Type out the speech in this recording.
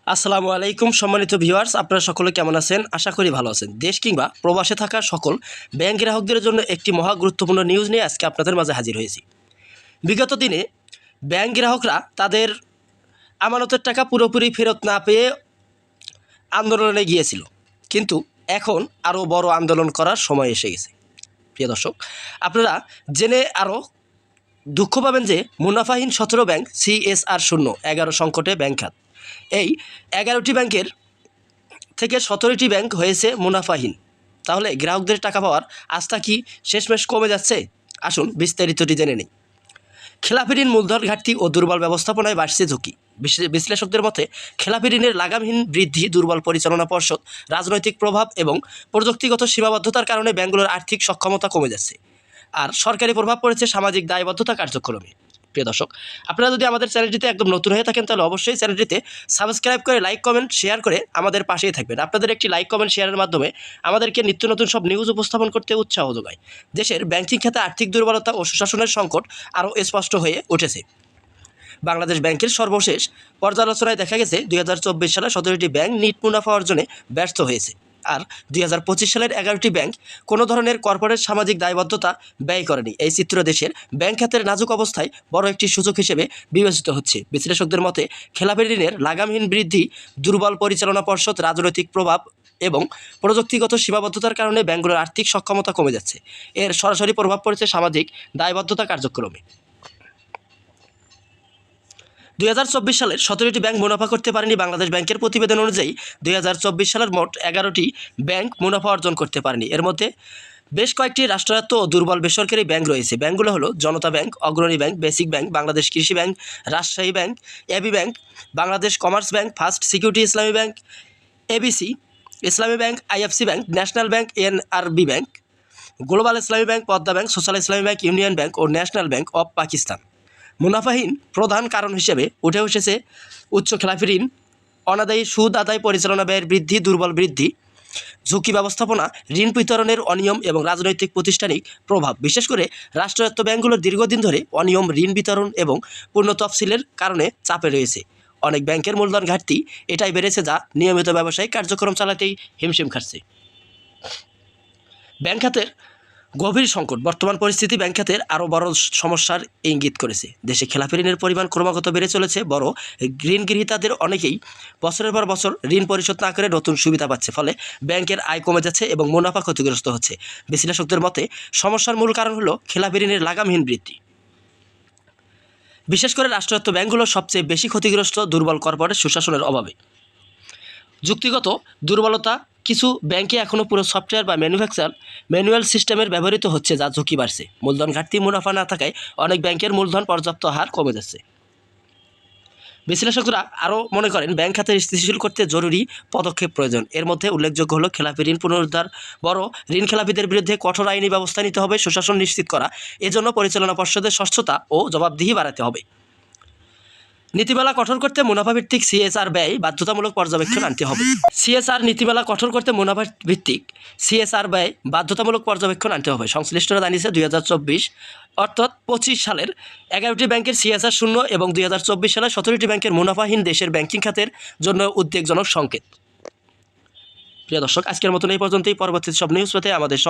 আসসালামু আলাইকুম সম্মানিত ভিউয়ার্স, আপনারা সকলে কেমন আছেন? আশা করি ভালো আছেন। দেশ কিংবা প্রবাসে থাকা সকল ব্যাংক গ্রাহকদের জন্য একটি মহা গুরুত্বপূর্ণ নিউজ নিয়ে আজকে আপনাদের মাঝে হাজির হয়েছি। বিগত দিনে ব্যাংক গ্রাহকরা তাদের আমানতের টাকা পুরোপুরি ফেরত না পেয়ে আন্দোলনে গিয়েছিল, কিন্তু এখন আরও বড় আন্দোলন করার সময় এসে গেছে। প্রিয় দর্শক, আপনারা জেনে আরও দুঃখ পাবেন যে মুনাফাহীন 17 ব্যাংক CSR শূন্য 11 সংকটে ব্যাংক খাত। এই 11টি ব্যাংকের থেকে 17টি ব্যাংক হয়েছে মুনাফাহীন। তাহলে গ্রাহকদের টাকা পাওয়ার আস্থা কি শেষমেশ কমে যাচ্ছে? আসুন বিস্তারিতটি জেনে নিই। খেলাপি ঋণ মূলধন ঘাটতি ও দুর্বল ব্যবস্থাপনায় বাড়ছে ঝুঁকি। বিশ্লেষকদের মতে খেলাপি ঋণের লাগামহীন বৃদ্ধি, দুর্বল পরিচালনা পর্ষদ, রাজনৈতিক প্রভাব এবং প্রযুক্তিগত সীমাবদ্ধতার কারণে ব্যাংকগুলোর আর্থিক সক্ষমতা কমে যাচ্ছে। আর সরকারি প্রভাব পড়েছে সামাজিক দায়বদ্ধতা কার্যক্রমে। প্রিয় দর্শক, আপনারা যদি আমাদের চ্যানেলটিতে একদম নতুন হয়ে থাকেন তাহলে অবশ্যই চ্যানেলটিতে সাবস্ক্রাইব করে লাইক কমেন্ট শেয়ার করে আমাদের পাশেই থাকবেন। আপনাদের একটি লাইক কমেন্ট শেয়ারের মাধ্যমে আমাদেরকে নিত্য নতুন সব নিউজ উপস্থাপন করতে উৎসাহ যোগায়। দেশের ব্যাংকিং খাতে আর্থিক দুর্বলতা ও সুশাসনের সংকট আরও স্পষ্ট হয়ে উঠেছে। বাংলাদেশ ব্যাংকের সর্বশেষ পর্যালোচনায় দেখা গেছে 2024 সালে 17টি ব্যাংক নিট মুনাফা অর্জনে ব্যর্থ হয়েছে, আর 2025 সালের 11টি ব্যাংক কোনো ধরনের কর্পোরেট সামাজিক দায়বদ্ধতা ব্যয় করেনি। এই চিত্র দেশের ব্যাংক খাতের নাজুক অবস্থায় বড় একটি সুযোগ হিসেবে বিবেচিত হচ্ছে। বিশ্লেষকদের মতে খেলাপি ঋণের লাগামহীন বৃদ্ধি, দুর্বল পরিচালনা পর্ষদ, রাজনৈতিক প্রভাব এবং প্রযুক্তিগত সীমাবদ্ধতার কারণে ব্যাংকগুলোর আর্থিক সক্ষমতা কমে যাচ্ছে। এর সরাসরি প্রভাব পড়েছে সামাজিক দায়বদ্ধতা কার্যক্রমে। 2024 সালের 17টি ব্যাংক মুনাফা করতে পারেনি। বাংলাদেশ ব্যাংকের প্রতিবেদন অনুযায়ী 2024 সালের মোট 11টি ব্যাংক মুনাফা অর্জন করতে পারেনি। এর মধ্যে বেশ কয়েকটি রাষ্ট্রায়ত্ত ও দুর্বল বেসরকারি ব্যাংক রয়েছে। ব্যাংকগুলো হলো Janata Bank, Agrani Bank, Basic Bank, Bangladesh Krishi Bank, Rajshahi Bank, AB Bank, Bangladesh Commerce Bank, First Security Islami Bank, ABC Islami Bank, IFC Bank, National Bank, NRB Bank, Global Islami Bank, Padma Bank, Social Islami Bank, Union Bank ও ন্যাশনাল ব্যাংক অব পাকিস্তান। মুনাফাহীন প্রধান কারণ হিসেবে উঠে এসেছে উচ্চ খেলাপি ঋণ, অনাদায়ী সুদ আদায়, পরিচালনা ব্যয়ের বৃদ্ধি, দুর্বল বৃদ্ধি, ঝুঁকি ব্যবস্থাপনা, ঋণ বিতরণের অনিয়ম এবং রাজনৈতিক প্রাতিষ্ঠানিক প্রভাব। বিশেষ করে রাষ্ট্রায়ত্ত ব্যাংকগুলোর দীর্ঘদিন ধরে অনিয়ম, ঋণ বিতরণ এবং পূর্ণ তফসিলের কারণে চাপে রয়েছে। অনেক ব্যাংকের মূলধন ঘাটতি এটাই বেড়েছে, যা নিয়মিত ব্যবসায়িক কার্যক্রম চালাতেই হিমশিম খাচ্ছে। ব্যাংক খাতের গভীর সংকট। বর্তমান পরিস্থিতি ব্যাংক খাতের আরও বড় সমস্যার ইঙ্গিত করেছে। দেশে খেলাপি ঋণের পরিমাণ ক্রমাগত বেড়ে চলেছে। বড় ঋণ গ্রহীতাদের অনেকেই বছরের পর বছর ঋণ পরিশোধ না করে নতুন সুবিধা পাচ্ছে, ফলে ব্যাংকের আয় কমে যাচ্ছে এবং মুনাফা ক্ষতিগ্রস্ত হচ্ছে। বিশ্লেষকদের মতে সমস্যার মূল কারণ হলো খেলাপি ঋণের লাগামহীন বৃদ্ধি। বিশেষ করে রাষ্ট্রায়ত্ত ব্যাংকগুলো সবচেয়ে বেশি ক্ষতিগ্রস্ত, দুর্বল কর্পোরেট সুশাসনের অভাবে। যুক্তিগত দুর্বলতা, কিছু ব্যাংকে এখনও পুরো সফটওয়্যার বা ম্যানুয়াল সিস্টেমের ব্যবহৃত হচ্ছে, যা ঝুঁকি বাড়ছে। মূলধন ঘাটতি, মুনাফা না থাকায় অনেক ব্যাংকের মূলধন পর্যাপ্ত হার কমে যাচ্ছে। বিশ্লেষকরা আরও মনে করেন ব্যাংক খাতে স্থিতিশীল করতে জরুরি পদক্ষেপ প্রয়োজন। এর মধ্যে উল্লেখযোগ্য হলো খেলাপি ঋণ পুনরুদ্ধার, বড় ঋণ খেলাপিদের বিরুদ্ধে কঠোর আইনি ব্যবস্থা নিতে হবে, সুশাসন নিশ্চিত করা। এজন্য পরিচালনা পর্ষদের স্বচ্ছতা ও জবাবদিহি বাড়াতে হবে। নীতিমালা কঠোর করতে মুনাফাভিত্তিক CSR ব্যয় বাধ্যতামূলক পর্যবেক্ষণ আনতে হবে। নীতিমালা কঠোর করতে মুনাফাভিত্তিক CSR ব্যয় বাধ্যতামূলক পর্যবেক্ষণ আনতে হবে। সংশ্লিষ্টরা জানিয়েছে 2024 অর্থাৎ 25 সালের 11টি ব্যাংকের CSR শূন্য এবং 2024 সালের 17টি ব্যাংকের মুনাফাহীন দেশের ব্যাংকিং খাতের জন্য উদ্বেগজনক সংকেত। প্রিয় দর্শক, আজকের মতন এই পর্যন্তই। পরবর্তী সব নিউজ পেতে আমাদের